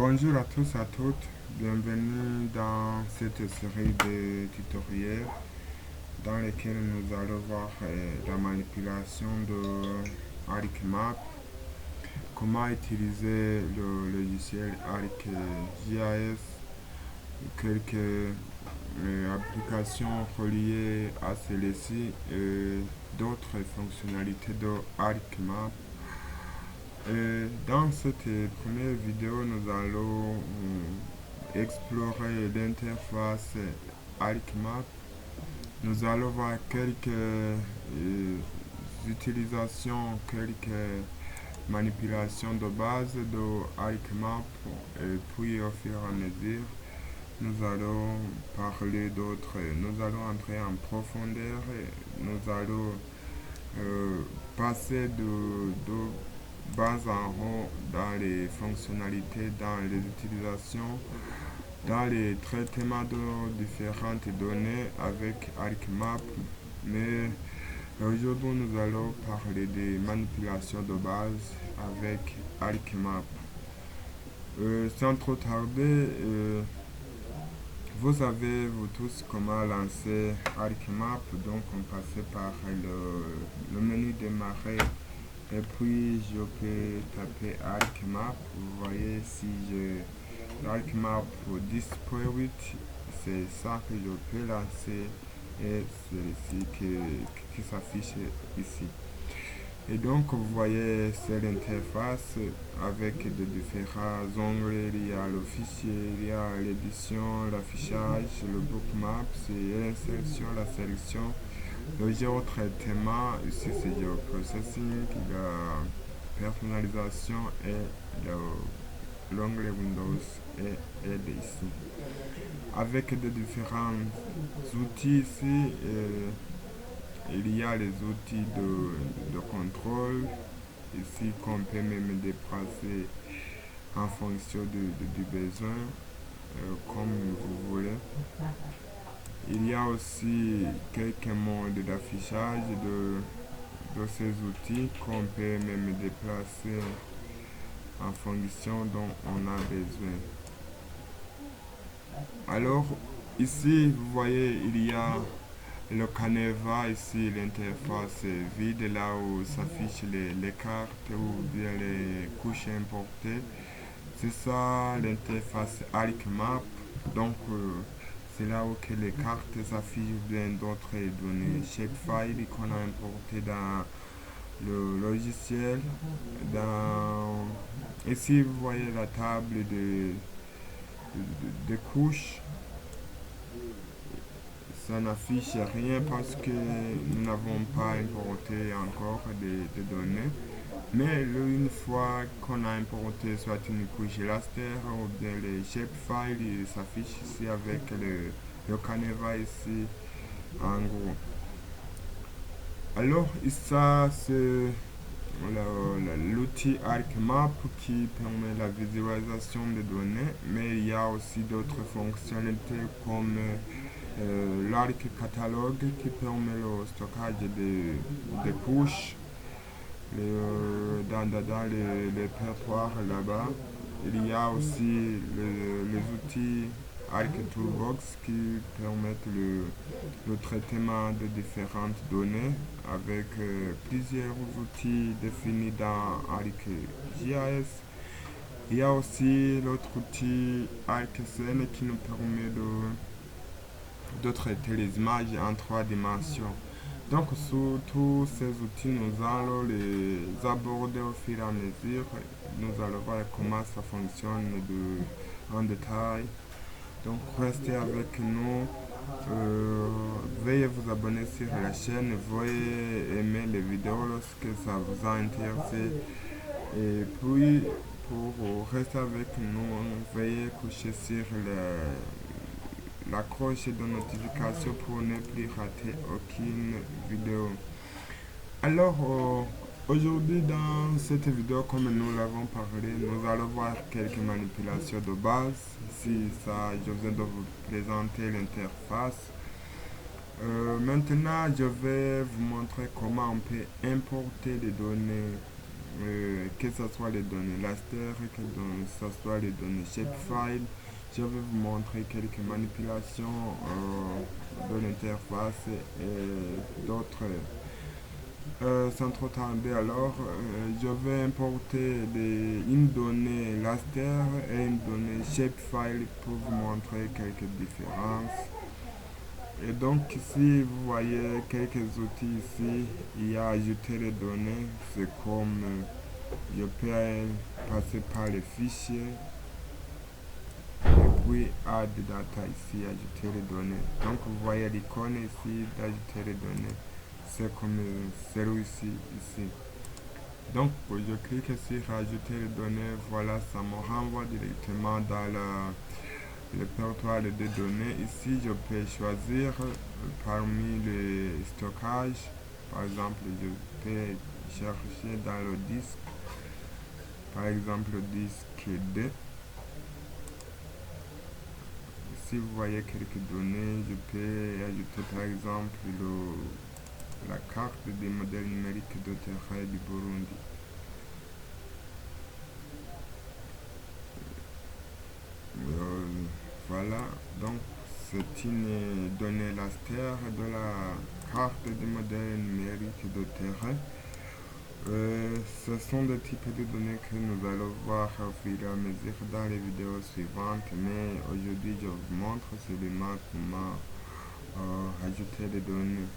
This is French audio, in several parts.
Bonjour à tous et à toutes, bienvenue dans cette série de tutoriels dans lesquels nous allons voir la manipulation de ArcMap, comment utiliser le logiciel ArcGIS, quelques applications reliées à celui-ci et d'autres fonctionnalités de ArcMap. Dans cette première vidéo, nous allons explorer l'interface ArcMap. Nous allons voir quelques utilisations, quelques manipulations de base de ArcMap et puis au fur et à mesure, nous allons parler d'autres, nous allons entrer en profondeur, et nous allons passer de bas en haut dans les fonctionnalités, dans les utilisations, dans les traitements de différentes données avec ArcMap. Mais aujourd'hui, nous allons parler des manipulations de base avec ArcMap. Sans trop tarder, vous savez, vous tous, comment lancer ArcMap. Donc, on passait par le menu démarrer. Et puis, je peux taper ArcMap. Vous voyez, si je ArcMap 10.8, c'est ça que je peux lancer. Et c'est ici qui s'affiche ici. Et donc, vous voyez, c'est l'interface avec de différents onglets. Il y a le fichier, il y a l'édition, l'affichage, le bookmap, c'est l'insertion, la sélection, le géotraitement, ici c'est géoprocessing, la personnalisation et l'onglet Windows est ici. Avec de différents outils ici, il y a les outils de contrôle, ici qu'on peut même déplacer en fonction du besoin, comme vous voulez. Il y a aussi quelques modes d'affichage de ces outils qu'on peut même déplacer en fonction dont on a besoin. Alors, ici, vous voyez, il y a le canevas, ici l'interface vide, là où s'affichent les cartes ou bien les couches importées. C'est ça l'interface ArcMap. Donc, c'est là où que les cartes s'affichent ou bien d'autres données, shapefile qu'on a importé dans le logiciel. Ici, vous voyez la table de couches. Ça n'affiche rien parce que nous n'avons pas importé encore des données. Mais une fois qu'on a importé soit une couche raster ou bien les shapefiles, il s'affiche ici avec le canevas ici en gros. Alors, ça c'est l'outil ArcMap qui permet la visualisation des données, mais il y a aussi d'autres fonctionnalités comme l'Arc Catalogue qui permet le stockage des couches dans les répertoires là-bas. Il y a aussi les outils Arc Toolbox qui permettent le traitement de différentes données avec plusieurs outils définis dans ArcGIS. Il y a aussi l'autre outil ArcScene qui nous permet de traiter les images en 3 dimensions. Donc, sur tous ces outils, nous allons les aborder au fur et à mesure. Nous allons voir comment ça fonctionne en détail. Donc, restez avec nous. Veuillez vous abonner sur la chaîne. Veuillez aimer les vidéos lorsque ça vous a intéressé. Et puis, pour rester avec nous, veuillez coucher sur la cloche de notification pour ne plus rater aucune vidéo. Alors, aujourd'hui dans cette vidéo, comme nous l'avons parlé, nous allons voir quelques manipulations de base. Si ça, je viens de vous présenter l'interface. Maintenant, je vais vous montrer comment on peut importer des données que ce soit les données raster, que ce soit les données shapefile. Je vais vous montrer quelques manipulations de l'interface et d'autres. Sans trop tarder, alors, je vais importer une donnée raster et une donnée shapefile pour vous montrer quelques différences. Et donc ici, vous voyez quelques outils ici. Il y a ajouter les données. C'est comme je peux passer par les fichiers. Et puis add data ici, ajouter les données. Donc vous voyez l'icône ici d'ajouter les données. C'est comme celui-ci ici. Donc je clique sur ajouter les données. Voilà, ça me renvoie directement dans le répertoire de données. Ici, je peux choisir parmi les stockages. Par exemple, je peux chercher dans le disque, par exemple le disque 2. Si vous voyez quelques données, je peux ajouter par exemple la carte des modèles numériques de terrain du Burundi. Voilà, donc c'est une donnée raster de la carte des modèles numériques de terrain. Ce sont des types de données que nous allons voir au fur et à mesure dans les vidéos suivantes, mais aujourd'hui je vous montre seulement comment ajouter des données.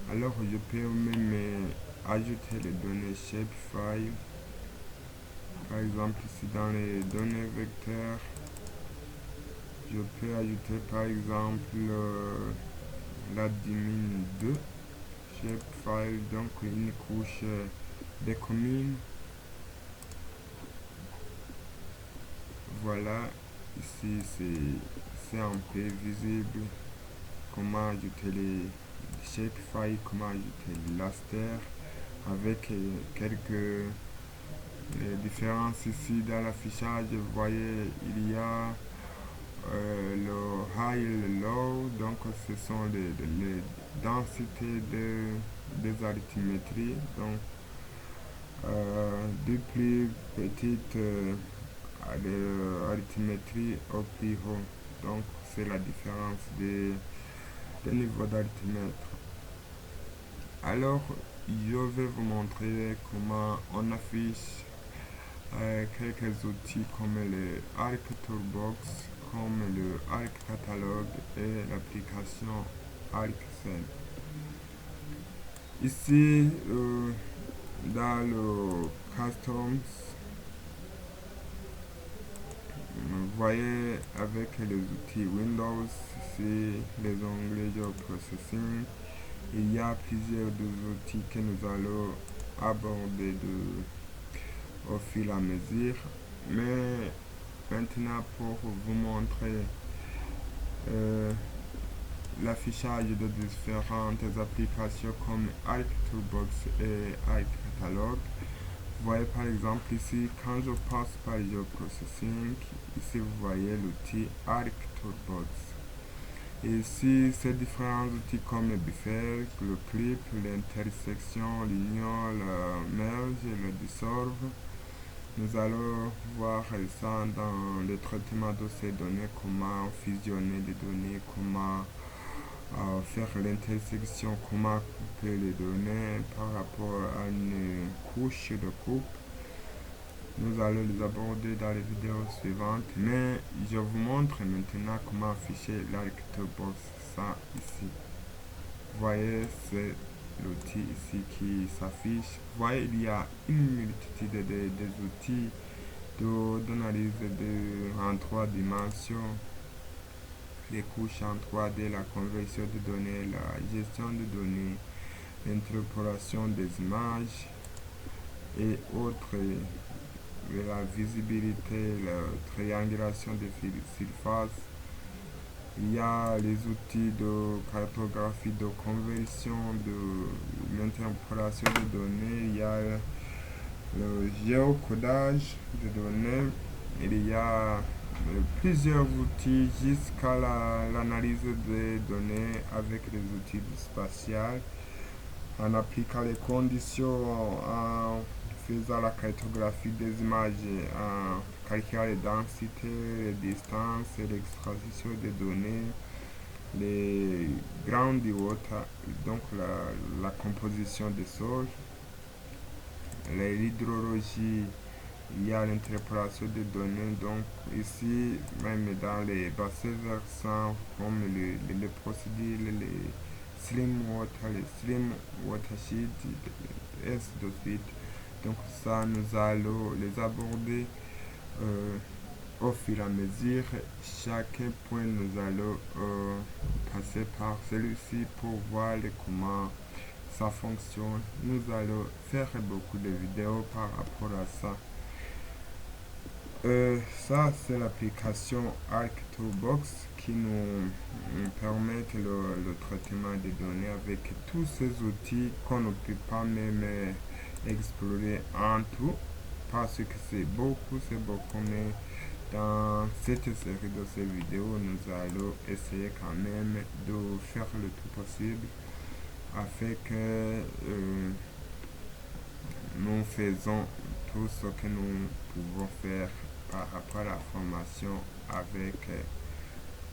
Alors je peux même ajouter les données shapefile, par exemple ici dans les données vecteurs. Je peux ajouter par exemple la dimin 2 shapefile, donc une couche des communes. Voilà, ici c'est un peu visible comment ajouter les shapefile, comment ajouter les raster avec quelques différences ici dans l'affichage. Vous voyez, il y a le high et le low, donc ce sont les densités des arithmétries. Donc du plus petite arithmétrie au plus haut. Donc c'est la différence des niveaux d'arithmètre. Alors je vais vous montrer comment on affiche quelques outils comme le Arc Toolbox, comme le Arc Catalogue et l'application ArcSend. Ici, dans le Customs, vous voyez avec les outils Windows, ici les onglets Job Processing, il y a plusieurs outils que nous allons aborder au fil et à mesure. Mais maintenant, pour vous montrer l'affichage de différentes applications comme Arc Toolbox et Arc Catalogue, vous voyez par exemple ici, quand je passe par Job Processing, ici vous voyez l'outil Arc Toolbox. Et ici, ces différents outils comme le buffer, le clip, l'intersection, l'union, le merge et le dissolve. Nous allons voir ça dans le traitement de ces données, comment fusionner les données, comment faire l'intersection, comment couper les données par rapport à une couche de coupe. Nous allons les aborder dans les vidéos suivantes, mais je vous montre maintenant comment afficher l'Arctobox, ça ici. Vous voyez, c'est l'outil ici qui s'affiche. Vous voyez, il y a une multitude des outils d'analyse en 3 dimensions, les couches en 3D, la conversion de données, la gestion de données, l'interpolation des images et autres, la visibilité, la triangulation des surfaces. Il y a les outils de cartographie, de conversion, de l'interpolation de données, il y a le géocodage de données, il y a plusieurs outils jusqu'à l'analyse des données avec les outils spatiaux en appliquant les conditions en faisant la cartographie des images en calculant les densités, les distances, l'extraction des données, les groundwater, donc la composition des sols, l'hydrologie, il y a l'interprétation des données. Donc ici, même dans les bassins versants, comme les procédures, les slim water, les slim watershed, et ainsi de suite. Donc ça, nous allons les aborder au fur et à mesure. Chaque point, nous allons passer par celui-ci pour voir comment ça fonctionne. Nous allons faire beaucoup de vidéos par rapport à ça. Ça, c'est l'application ArcToolbox qui nous permet le traitement des données avec tous ces outils qu'on ne peut pas même explorer en tout parce que c'est beaucoup, mais dans cette série de ces vidéos, nous allons essayer quand même de faire le tout possible afin que nous faisons tout ce que nous pouvons faire par rapport à la formation avec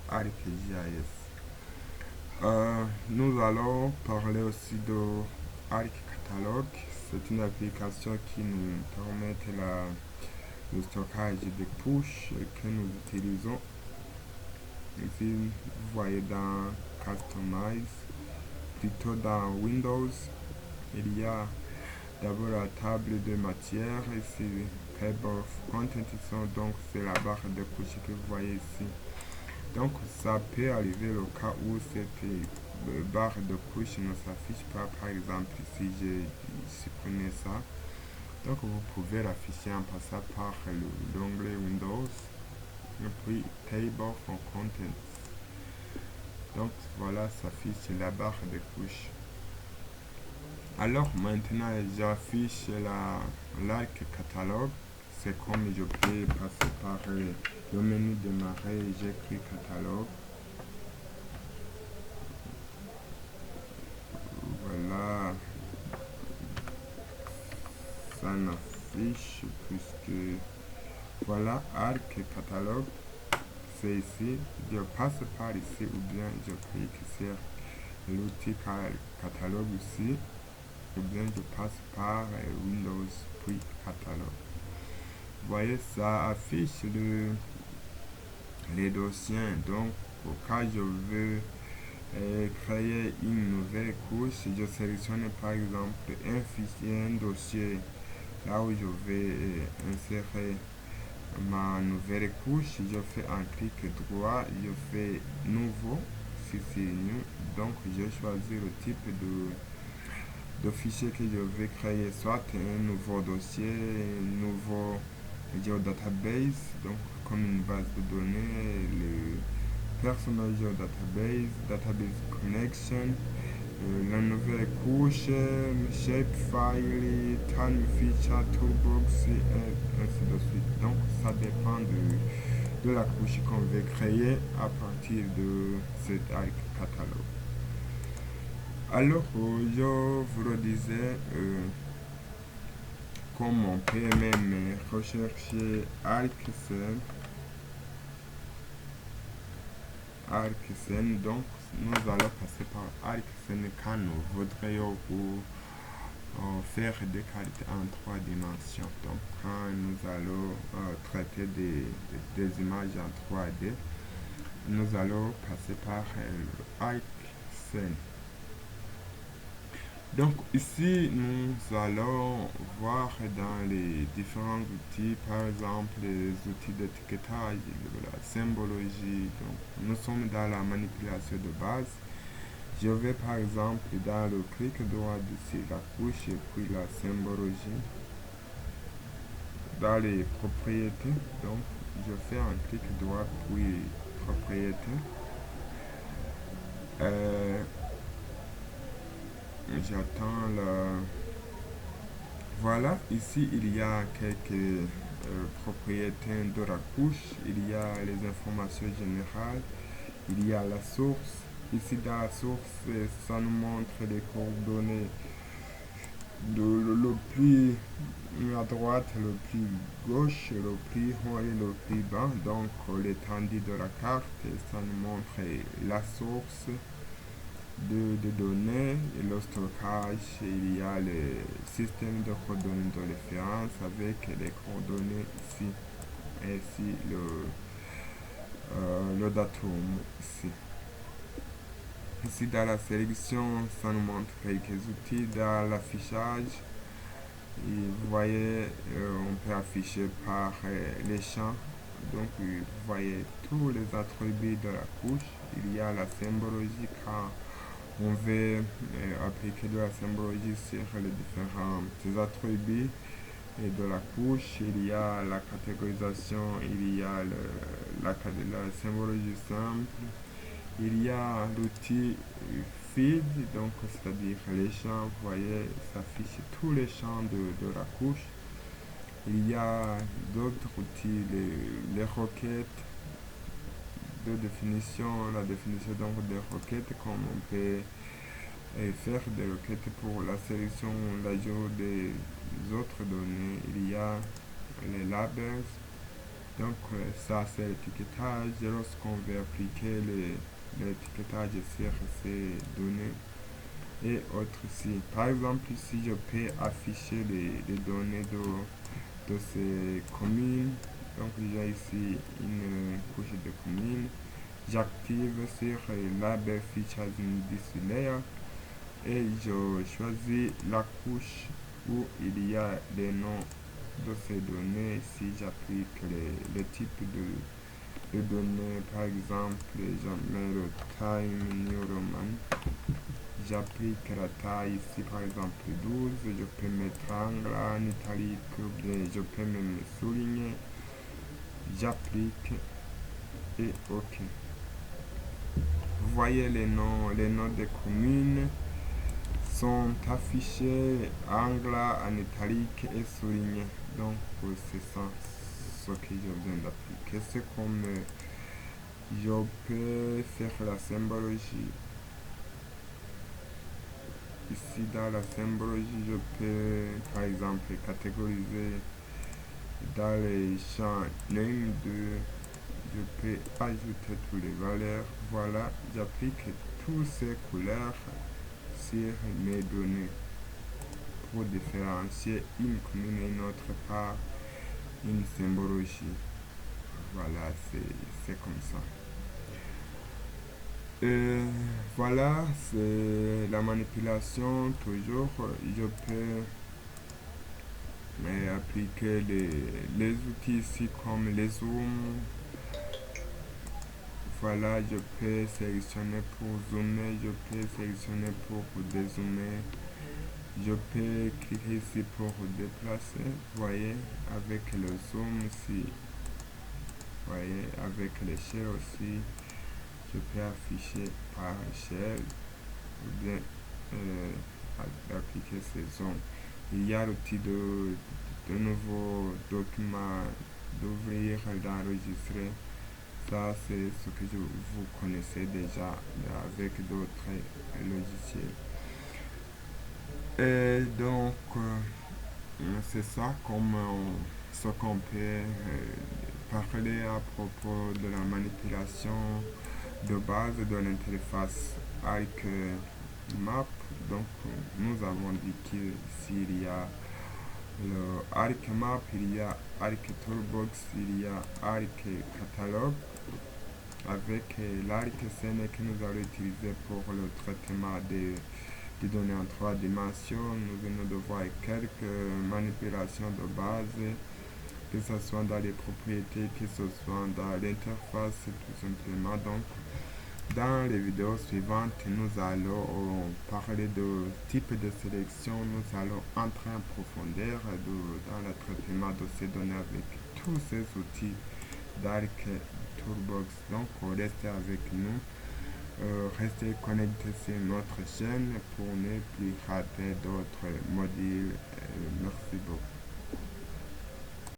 ArcGIS. Nous allons parler aussi de ArcCatalog. C'est une application qui nous permet le stockage des couches que nous utilisons. Ici, vous voyez dans Customize, plutôt dans Windows, il y a d'abord la table de matière, ici Table of Contents, donc c'est la barre de couches que vous voyez ici. Donc ça peut arriver le cas où cette barre de couches ne s'affiche pas. Par exemple, si je supprimais ça, donc vous pouvez l'afficher en passant par l'onglet Windows et puis Table of Contents. Donc voilà, s'affiche la barre de couches. Alors maintenant, j'affiche l'ArcCatalog. C'est comme je peux passer par le menu démarrer, j'écris catalogue. Voilà, ça n'affiche puisque voilà, ArcCatalog, c'est ici. Je passe par ici ou bien je clique sur l'outil catalogue ici ou bien je passe par Windows puis catalogue. Vous voyez, ça affiche les dossiers. Donc au cas je veux créer une nouvelle couche, je sélectionne par exemple un fichier, un dossier là où je vais insérer ma nouvelle couche. Je fais un clic droit, je fais nouveau si c'est new. Donc je choisis le type de fichier que je vais créer, soit un nouveau dossier, un nouveau geodatabase, donc comme une base de données, le personal geodatabase, database connection, la nouvelle couche, shapefile, time feature, toolbox et ainsi de suite. Donc ça dépend de la couche qu'on veut créer à partir de cet ArcCatalog. Alors, je vous le disais, comme on peut même rechercher ArcScene, donc nous allons passer par ArcScene quand nous voudrions faire des cartes en 3 dimensions. Donc quand nous allons traiter des images en 3D, nous allons passer par ArcScene. Donc ici, nous allons voir dans les différents outils, par exemple les outils d'étiquetage, la symbologie. Donc, nous sommes dans la manipulation de base. Je vais par exemple dans le clic droit dessus la couche et puis la symbologie. Dans les propriétés, donc je fais un clic droit puis propriétés. J'attends le... Voilà, ici il y a quelques propriétés de la couche, il y a les informations générales, il y a la source. Ici dans la source, ça nous montre les coordonnées le plus à droite, le plus gauche, le plus haut et le plus bas. Donc l'étendue de la carte, ça nous montre la source de données et le stockage. Il y a le système de coordonnées de référence avec les coordonnées ici. Et ici le datum ici. Ici dans la sélection, ça nous montre quelques outils dans l'affichage. Et vous voyez, on peut afficher par les champs. Donc vous voyez tous les attributs de la couche. Il y a la symbologie quand on veut appliquer de la symbologie sur les différents attributs et de la couche. Il y a la catégorisation, il y a la symbologie simple. Il y a l'outil feed, donc c'est-à-dire les champs, vous voyez, ça affiche tous les champs de la couche. Il y a d'autres outils, les requêtes de définition, la définition donc des requêtes, comme on peut faire des requêtes pour la sélection, l'ajout des autres données. Il y a les labels, donc ça c'est l'étiquetage lorsqu'on veut appliquer l'étiquetage sur ces données et autres ici. Par exemple, ici je peux afficher les données de ces communes. Donc j'ai ici une couche de communes. J'active sur Label Features in this layer et je choisis la couche où il y a les noms de ces données. Si j'applique les types de données, par exemple, je mets le time New Roman, j'applique la taille ici, par exemple 12, je peux mettre en italique ou bien je peux même souligner, j'applique et OK. Vous voyez les noms des communes sont affichés en gras, en italique et soulignés. Donc c'est ça ce que je viens d'appliquer. C'est comme je peux faire la symbologie. Ici dans la symbologie, je peux par exemple catégoriser dans les champs name je peux ajouter toutes les valeurs. Voilà, j'applique toutes ces couleurs sur mes données pour différencier une commune et une autre par une symbologie. Voilà, c'est comme ça. Voilà, c'est la manipulation. Toujours, je peux appliquer les outils ici comme les zooms. Voilà, je peux sélectionner pour zoomer, je peux sélectionner pour dézoomer. Je peux cliquer ici pour déplacer. Vous voyez, avec le zoom ici. Vous voyez, avec l'échelle aussi. Je peux afficher par échelle ou bien appliquer ces zones. Il y a l'outil de nouveaux documents, d'ouvrir, d'enregistrer. Ça, c'est ce que vous connaissez déjà avec d'autres logiciels. Et donc, c'est ça comme ce qu'on peut parler à propos de la manipulation de base de l'interface ArcMap. Donc nous avons dit qu'il y a le ArcMap, il y a ArcToolbox, il y a ArcCatalog avec l'ArcScene que nous allons utiliser pour le traitement des données en 3 dimensions. Nous venons de voir quelques manipulations de base, que ce soit dans les propriétés, que ce soit dans l'interface, tout simplement. Donc dans les vidéos suivantes, nous allons parler de type de sélection. Nous allons entrer en profondeur dans le traitement de ces données avec tous ces outils d'ArcToolbox. Donc restez avec nous. Restez connectés sur notre chaîne pour ne plus rater d'autres modules. Merci beaucoup.